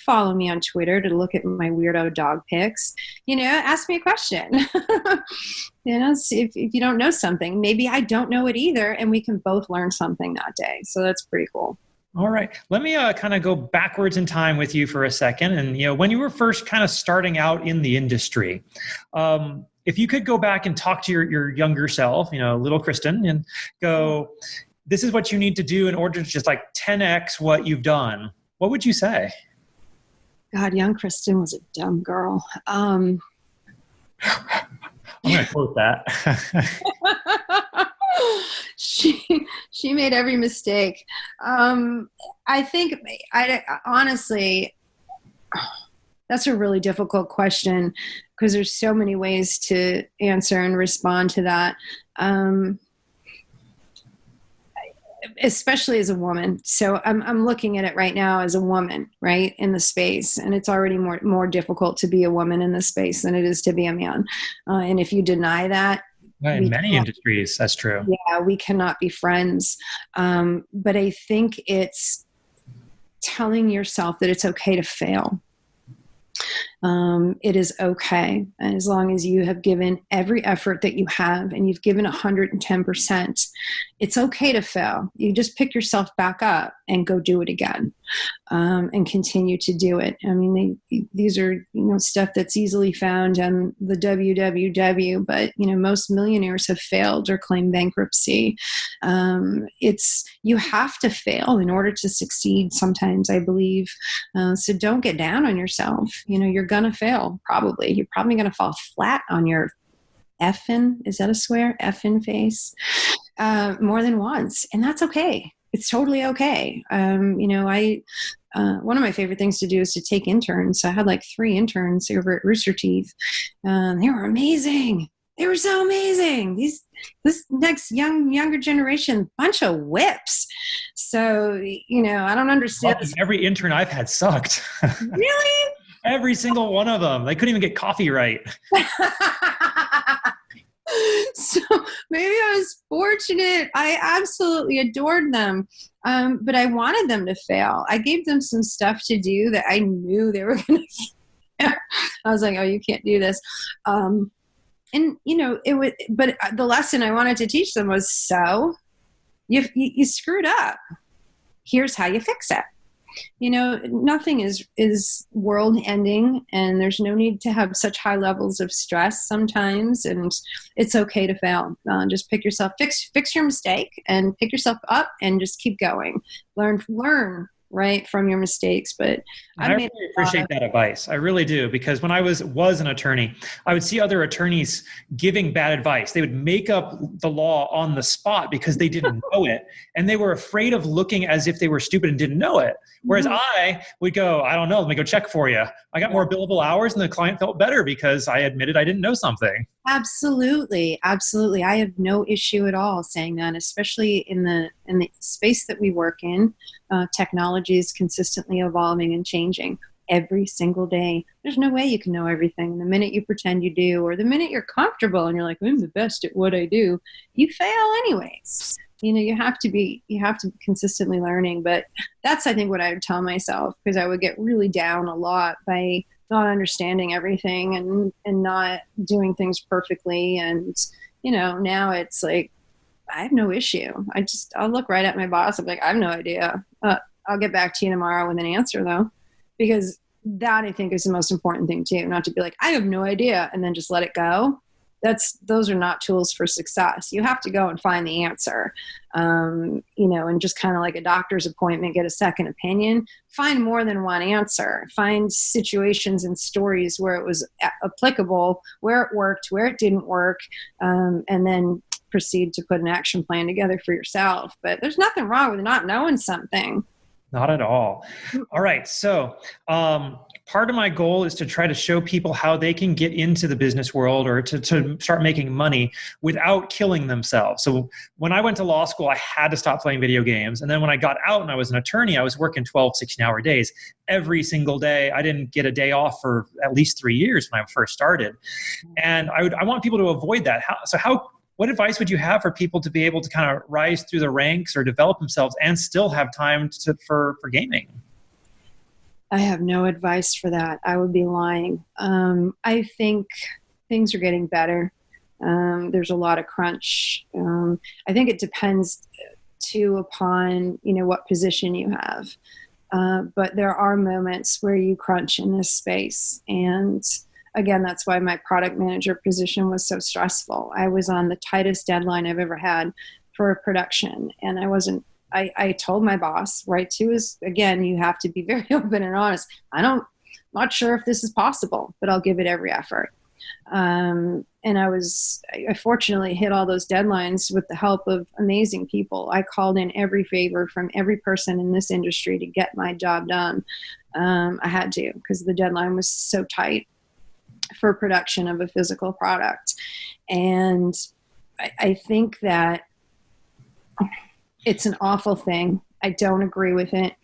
follow me on Twitter to look at my weirdo dog pics. Ask me a question. See if you don't know something, maybe I don't know it either, and we can both learn something that day. So that's pretty cool. All right. Let me kind of go backwards in time with you for a second. And, when you were first kind of starting out in the industry, if you could go back and talk to your younger self, little Kristen, and go, this is what you need to do in order to just like 10x what you've done, what would you say? God, young Kristen was a dumb girl. I'm going to quote that. She made every mistake. I think honestly, that's a really difficult question because there's so many ways to answer and respond to that. Especially as a woman. So I'm looking at it right now as a woman, right, in the space. And it's already more difficult to be a woman in the space than it is to be a man. And if you deny that, in many industries, that's true. Yeah, we cannot be friends. But I think it's telling yourself that it's okay to fail. It is okay. And as long as you have given every effort that you have and you've given 110%, it's okay to fail. You just pick yourself back up and go do it again, and continue to do it. I mean, these are, stuff that's easily found on the www, but, most millionaires have failed or claimed bankruptcy. You have to fail in order to succeed sometimes, I believe. So don't get down on yourself. You're going to fail, probably. You're probably going to fall flat on your effing, is that a swear? Effing face, more than once. And that's okay. It's totally okay. One of my favorite things to do is to take interns. So I had like 3 interns over at Rooster Teeth. They were amazing. They were so amazing. This next younger generation, bunch of whips. So, I don't understand. Every intern I've had sucked. Really? Every single one of them. They couldn't even get coffee right. So maybe I was fortunate. I absolutely adored them. But I wanted them to fail. I gave them some stuff to do that I knew they were going to. I was like, oh, you can't do this. And it was, but the lesson I wanted to teach them was, so you screwed up. Here's how you fix it. Nothing is world ending, and there's no need to have such high levels of stress sometimes. And it's okay to fail. Just pick yourself, fix your mistake and pick yourself up and just keep going. Learn right from your mistakes. But I really appreciate that advice. I really do, because when I was an attorney, I would see other attorneys giving bad advice. They would make up the law on the spot because they didn't know it, and they were afraid of looking as if they were stupid and didn't know it. Whereas I would go, I don't know, let me go check for you. I got more billable hours, and the client felt better because I admitted I didn't know something. Absolutely. Absolutely. I have no issue at all saying that, especially in the space that we work in. Technology is consistently evolving and changing. every single day. There's no way you can know everything. The minute you pretend you do, or the minute you're comfortable and you're like, I'm the best at what I do, you fail anyways. You have to be consistently learning. But that's, I think, what I would tell myself, because I would get really down a lot by not understanding everything and not doing things perfectly. And, now it's like, I have no issue. I'll look right at my boss. I'm like, I have no idea. I'll get back to you tomorrow with an answer, though, because that, I think, is the most important thing too. Not to be like, I have no idea, and then just let it go. Those are not tools for success. You have to go and find the answer, and just kind of like a doctor's appointment, get a second opinion, find more than one answer, find situations and stories where it was applicable, where it worked, where it didn't work, and then proceed to put an action plan together for yourself. But there's nothing wrong with not knowing something. Not at all. All right. So part of my goal is to try to show people how they can get into the business world, or to start making money without killing themselves. So when I went to law school, I had to stop playing video games. And then when I got out and I was an attorney, I was working 12, 16-hour days every single day. I didn't get a day off for at least 3 years when I first started. And I want people to avoid that. What advice would you have for people to be able to kind of rise through the ranks or develop themselves and still have time for gaming? I have no advice for that. I would be lying. I think things are getting better. There's a lot of crunch. I think it depends too upon, what position you have. But there are moments where you crunch in this space. And again, that's why my product manager position was so stressful. I was on the tightest deadline I've ever had for a production. And I told my boss, right, too, is, again, you have to be very open and honest. Not sure if this is possible, but I'll give it every effort. And I fortunately hit all those deadlines with the help of amazing people. I called in every favor from every person in this industry to get my job done. I had to, because the deadline was so tight for production of a physical product. And I think that it's an awful thing. I don't agree with it.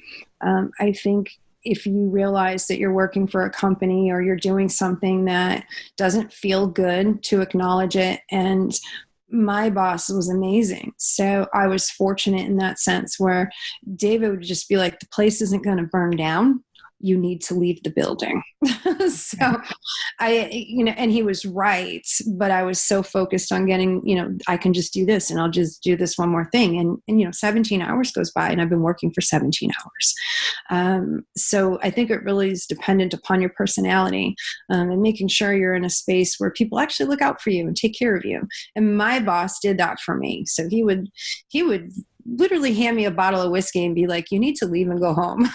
I think if you realize that you're working for a company or you're doing something that doesn't feel good, to acknowledge it. And my boss was amazing. So I was fortunate in that sense, where David would just be like, the place isn't going to burn down. You need to leave the building. So and he was right, but I was so focused on getting, I can just do this and I'll just do this one more thing. And 17 hours goes by and I've been working for 17 hours. So I think it really is dependent upon your personality, and making sure you're in a space where people actually look out for you and take care of you. And my boss did that for me. So he would literally hand me a bottle of whiskey and be like, you need to leave and go home.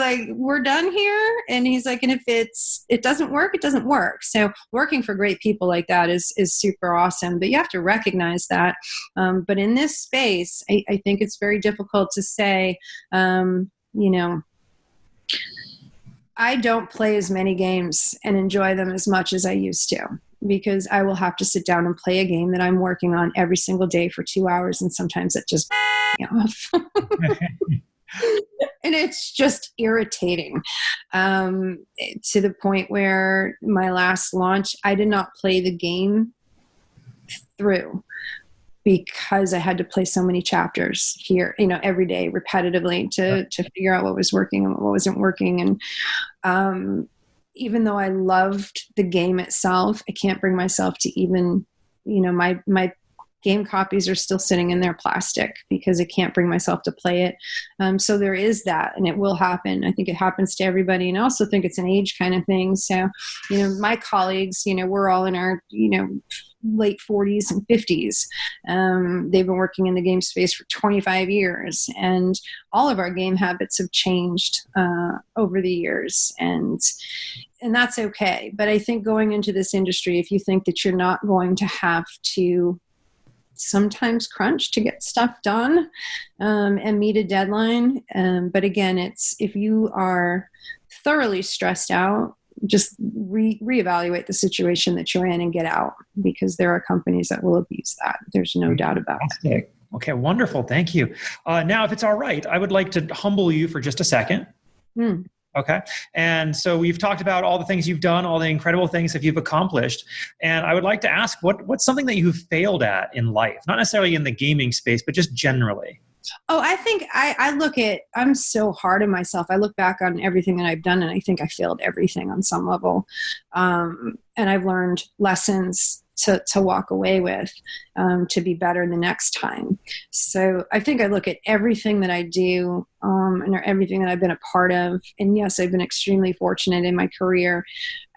Like, we're done here. And he's like, and if it doesn't work, it doesn't work. So working for great people like that is super awesome, but you have to recognize that. But in this space, I think it's very difficult to say, I don't play as many games and enjoy them as much as I used to, because I will have to sit down and play a game that I'm working on every single day for 2 hours. And sometimes it just off. And it's just irritating, to the point where my last launch, I did not play the game through because I had to play so many chapters here, every day repetitively to figure out what was working and what wasn't working. And even though I loved the game itself, I can't bring myself to even, my game copies are still sitting in their plastic because I can't bring myself to play it. So there is that, and it will happen. I think it happens to everybody. And I also think it's an age kind of thing. So, my colleagues, we're all in our, late 40s and 50s. They've been working in the game space for 25 years, and all of our game habits have changed over the years. And that's okay. But I think going into this industry, if you think that you're not going to have to sometimes crunch to get stuff done, and meet a deadline. But again, it's, if you are thoroughly stressed out, just reevaluate the situation that you're in and get out, because there are companies that will abuse that. There's no doubt about it. Okay, wonderful. Thank you. Now, if it's all right, I would like to humble you for just a second. Hmm. Okay. And so we've talked about all the things you've done, all the incredible things that you've accomplished. And I would like to ask, what's something that you've failed at in life? Not necessarily in the gaming space, but just generally. Oh, I think I'm so hard on myself. I look back on everything that I've done and I think I failed everything on some level. And I've learned lessons to walk away with, to be better the next time. So I think I look at everything that I do, and everything that I've been a part of. And yes, I've been extremely fortunate in my career.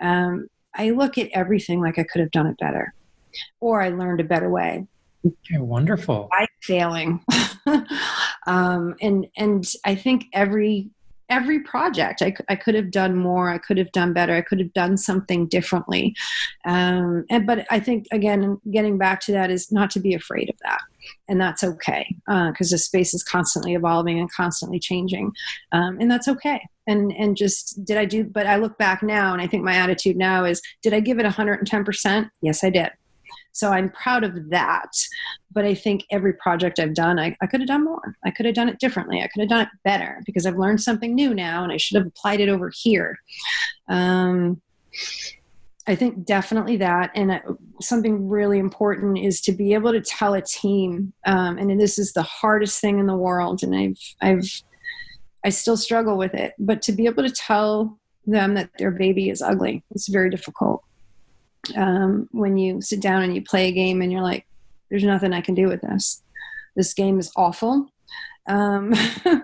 I look at everything like I could have done it better, or I learned a better way. Okay, wonderful. By failing. And I think every project I could have done more, I could have done better, I could have done something differently. But I think, again, getting back to that is not to be afraid of that. And that's okay, because the space is constantly evolving and constantly changing. And that's okay. And just, but I look back now and I think my attitude now is, did I give it 110%? Yes, I did. So I'm proud of that. But I think every project I've done, I could have done more. I could have done it differently. I could have done it better because I've learned something new now and I should have applied it over here. I think definitely that. And something really important is to be able to tell a team, and this is the hardest thing in the world. And I still struggle with it, but to be able to tell them that their baby is ugly, it's very difficult. When you sit down and you play a game and you're like, there's nothing I can do with this. This game is awful. There's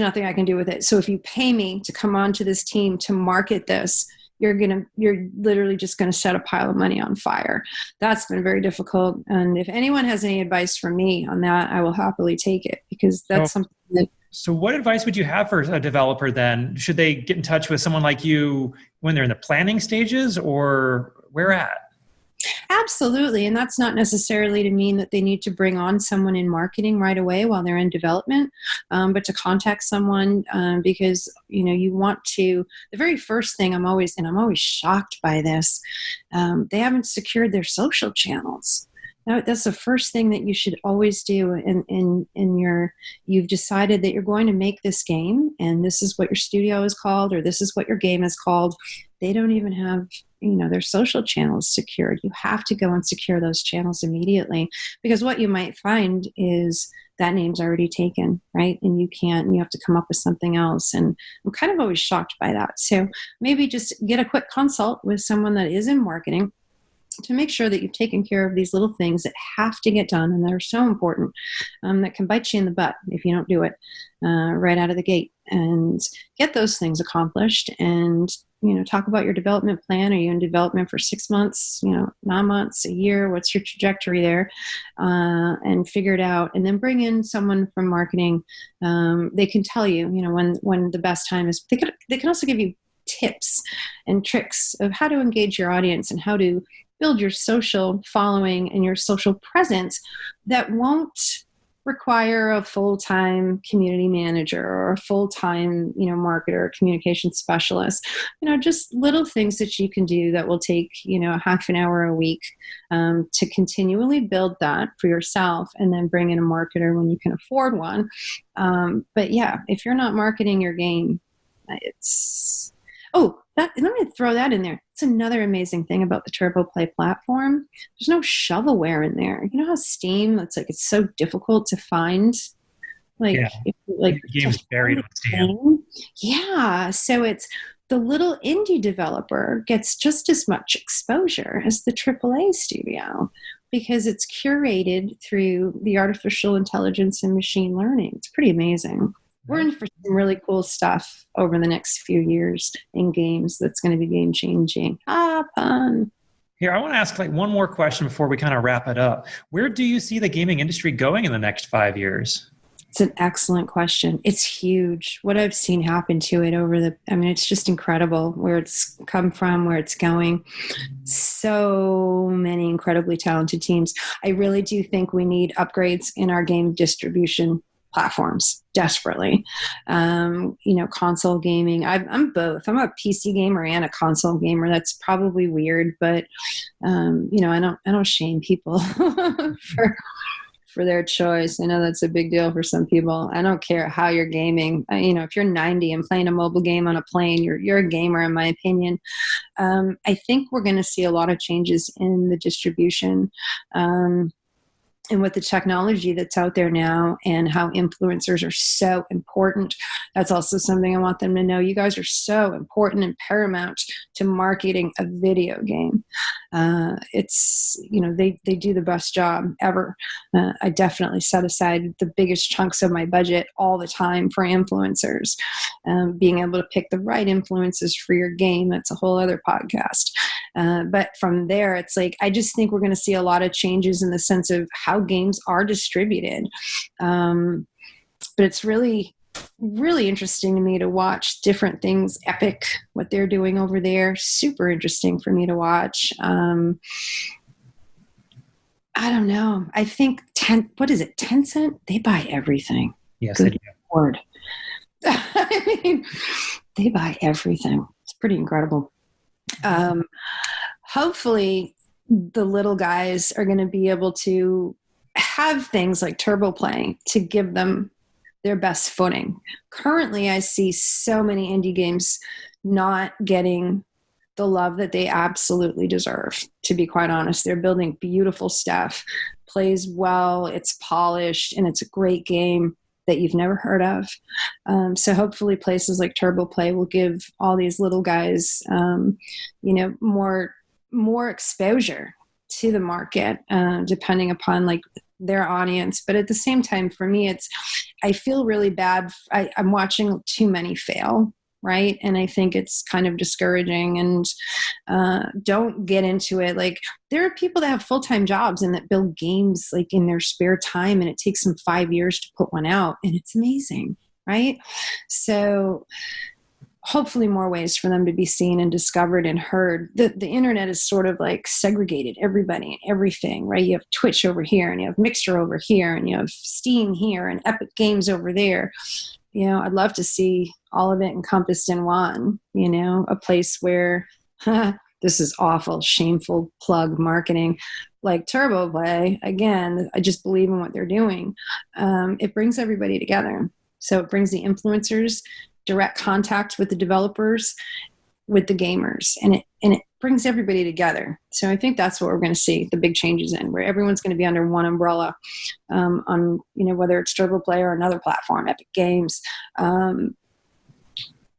nothing I can do with it. So if you pay me to come onto this team to market this, you're literally just going to set a pile of money on fire. That's been very difficult. And if anyone has any advice for me on that, I will happily take it, because that's something that. So what advice would you have for a developer then? Should they get in touch with someone like you when they're in the planning stages, or where at? Absolutely. And that's not necessarily to mean that they need to bring on someone in marketing right away while they're in development, but to contact someone, because, you want to, the very first thing I'm always shocked by this, they haven't secured their social channels. Now, that's the first thing that you should always do you've decided that you're going to make this game, and this is what your studio is called, or this is what your game is called. They don't even have, their social channels secured. You have to go and secure those channels immediately, because what you might find is that name's already taken, right? And you have to come up with something else. And I'm kind of always shocked by that. So maybe just get a quick consult with someone that is in marketing to make sure that you've taken care of these little things that have to get done and that are so important, that can bite you in the butt if you don't do it right out of the gate, and get those things accomplished. And talk about your development plan. Are you in development for 6 months, 9 months, a year? What's your trajectory there? And figure it out. And then bring in someone from marketing. They can tell you, when the best time is. They can also give you tips and tricks of how to engage your audience and how to build your social following and your social presence that won't require a full-time community manager or a full-time, marketer or communication specialist. Just little things that you can do that will take, half an hour a week, to continually build that for yourself, and then bring in a marketer when you can afford one. But yeah, if you're not marketing your game, let me throw that in there. It's another amazing thing about the TurboPlay platform. There's no shovelware in there. You know how Steam, it's so difficult to find. The game's buried on Steam. Yeah. So it's the little indie developer gets just as much exposure as the AAA studio, because it's curated through the artificial intelligence and machine learning. It's pretty amazing. We're in for some really cool stuff over the next few years in games that's going to be game changing. Pun. Here, I want to ask one more question before we kind of wrap it up. Where do you see the gaming industry going in the next 5 years? It's an excellent question. It's huge. What I've seen happen to it it's just incredible where it's come from, where it's going. So many incredibly talented teams. I really do think we need upgrades in our game distribution platforms desperately. Console gaming. I'm both. I'm a PC gamer and a console gamer. That's probably weird, but I don't shame people for their choice. I know that's a big deal for some people. I don't care how you're gaming. If you're 90 and playing a mobile game on a plane, you're a gamer, in my opinion. I think we're going to see a lot of changes in the distribution. And with the technology that's out there now and how influencers are so important, that's also something I want them to know. You guys are so important and paramount to marketing a video game. They do the best job ever. I definitely set aside the biggest chunks of my budget all the time for influencers. Being able to pick the right influencers for your game, that's a whole other podcast. But from there, it's like, I just think we're going to see a lot of changes in the sense of how games are distributed. But it's really, really interesting to me to watch different things. Epic, what they're doing over there, super interesting for me to watch. I don't know. I think Tencent? They buy everything. Yes, Good they do. Lord. I mean, they buy everything. It's pretty incredible. Hopefully the little guys are going to be able to have things like TurboPlay to give them their best footing. Currently, I see so many indie games not getting the love that they absolutely deserve, to be quite honest. They're building beautiful stuff, plays well, it's polished, and it's a great game that you've never heard of. So hopefully places like TurboPlay will give all these little guys, more exposure to the market, depending upon like their audience. But at the same time, for me, I feel really bad. I'm watching too many fail, right? And I think it's kind of discouraging, and don't get into it. Like, there are people that have full-time jobs and that build games like in their spare time, and it takes them 5 years to put one out, and it's amazing, right? So hopefully more ways for them to be seen and discovered and heard. The internet is sort of like segregated everybody and everything, right? You have Twitch over here, and you have Mixer over here, and you have Steam here, and Epic Games over there. I'd love to see all of it encompassed in one, a place where, this is awful, shameful plug marketing, like TurboPlay. Again, I just believe in what they're doing. It brings everybody together. So it brings the influencers, direct contact with the developers, with the gamers, and it brings everybody together. So I think that's what we're going to see the big changes in, where everyone's going to be under one umbrella, on whether it's TurboPlay or another platform, Epic Games,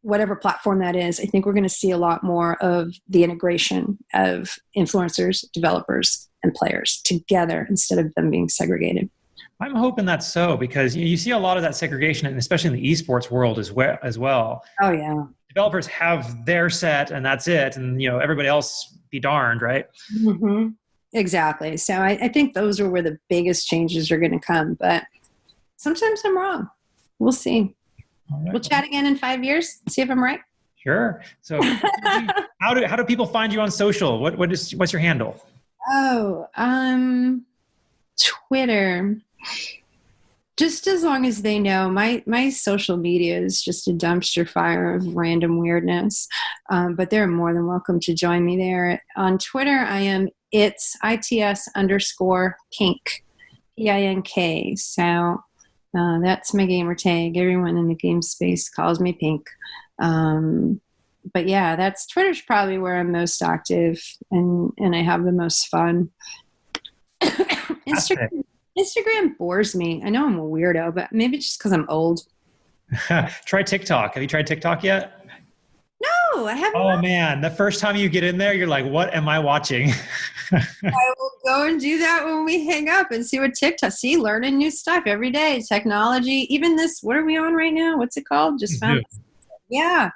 whatever platform that is. I think we're going to see a lot more of the integration of influencers, developers, and players together instead of them being segregated. I'm hoping that's so, because you see a lot of that segregation, and especially in the esports world as well. Oh, yeah. Developers have their set and that's it. And, everybody else be darned, right? Mm-hmm. Exactly. So I think those are where the biggest changes are going to come. But sometimes I'm wrong. We'll see. All right. We'll chat again in 5 years, see if I'm right. Sure. So how do people find you on social? What's your handle? Oh, Twitter. Just as long as they know, my social media is just a dumpster fire of random weirdness. But they're more than welcome to join me there. On Twitter, I am its_pink, PINK. So that's my gamer tag. Everyone in the game space calls me Pink. But yeah, Twitter's probably where I'm most active and I have the most fun. Instagram bores me. I know I'm a weirdo, but maybe just because I'm old. Try TikTok. Have you tried TikTok yet? No, I haven't. Oh man, the first time you get in there, you're like, what am I watching? I will go and do that when we hang up and see what TikTok. See, learning new stuff every day. Technology, even this. What are we on right now? What's it called? Just found. Yeah.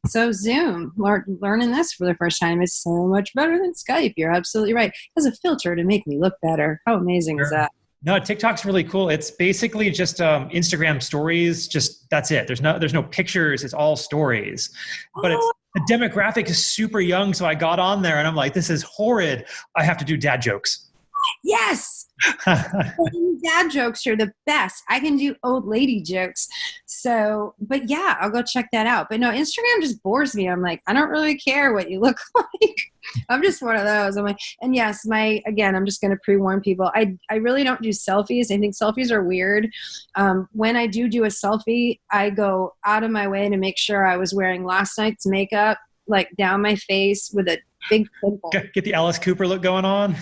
So Zoom, learning this for the first time is so much better than Skype. You're absolutely right. It has a filter to make me look better. How amazing is that? No, TikTok's really cool. It's basically just Instagram stories. Just that's it. There's no pictures. It's all stories. But the demographic is super young. So I got on there and I'm like, this is horrid. I have to do dad jokes. Yes. Dad jokes are the best. I can do old lady jokes. So, but yeah, I'll go check that out. But no, Instagram just bores me. I'm like, I don't really care what you look like. I'm just one of those. I'm like, and yes, I'm just going to pre-warn people. I really don't do selfies. I think selfies are weird. When I do a selfie, I go out of my way to make sure I was wearing last night's makeup, like down my face with a big pimple. Get the Alice Cooper look going on.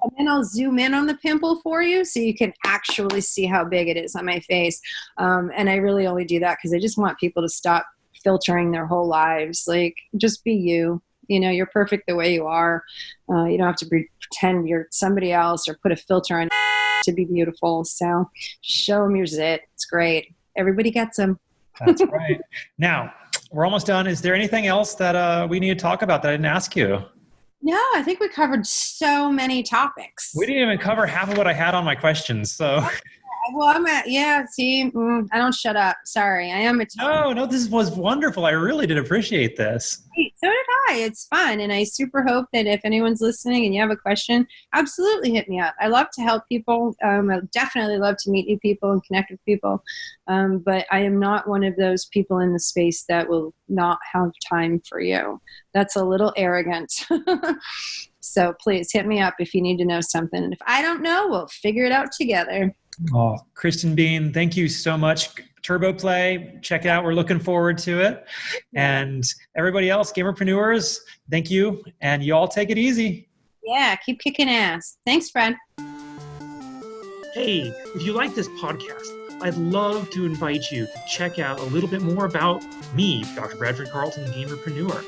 And then I'll zoom in on the pimple for you so you can actually see how big it is on my face. And I really only do that because I just want people to stop filtering their whole lives. Like, just be you. You know, you're perfect the way you are. You don't have to pretend you're somebody else or put a filter on to be beautiful. So show them your zit. It's great. Everybody gets them. That's right. Now, we're almost done. Is there anything else that we need to talk about that I didn't ask you? No, I think we covered so many topics. We didn't even cover half of what I had on my questions. So, well, I don't shut up. Sorry, I am a teacher. No, this was wonderful. I really did appreciate this. So did I. It's fun. And I super hope that if anyone's listening and you have a question, absolutely hit me up. I love to help people. I definitely love to meet new people and connect with people. But I am not one of those people in the space that will not have time for you. That's a little arrogant. So please hit me up if you need to know something. And if I don't know, we'll figure it out together. Oh, Kristen Beane, thank you so much. TurboPlay, check it out. We're looking forward to it. And everybody else, gamerpreneurs, thank you. And you all take it easy. Yeah, keep kicking ass. Thanks, Fred. Hey, if you like this podcast, I'd love to invite you to check out a little bit more about me, Dr. Bradford Carlton, gamerpreneur.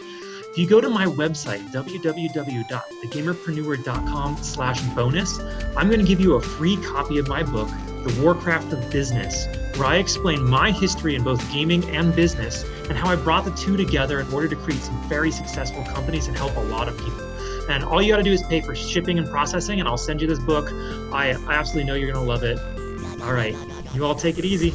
If you go to my website, www.thegamerpreneur.com/bonus, I'm going to give you a free copy of my book, The Warcraft of Business, where I explain my history in both gaming and business and how I brought the two together in order to create some very successful companies and help a lot of people. And all you got to do is pay for shipping and processing, and I'll send you this book. I absolutely know you're going to love it. All right, you all take it easy.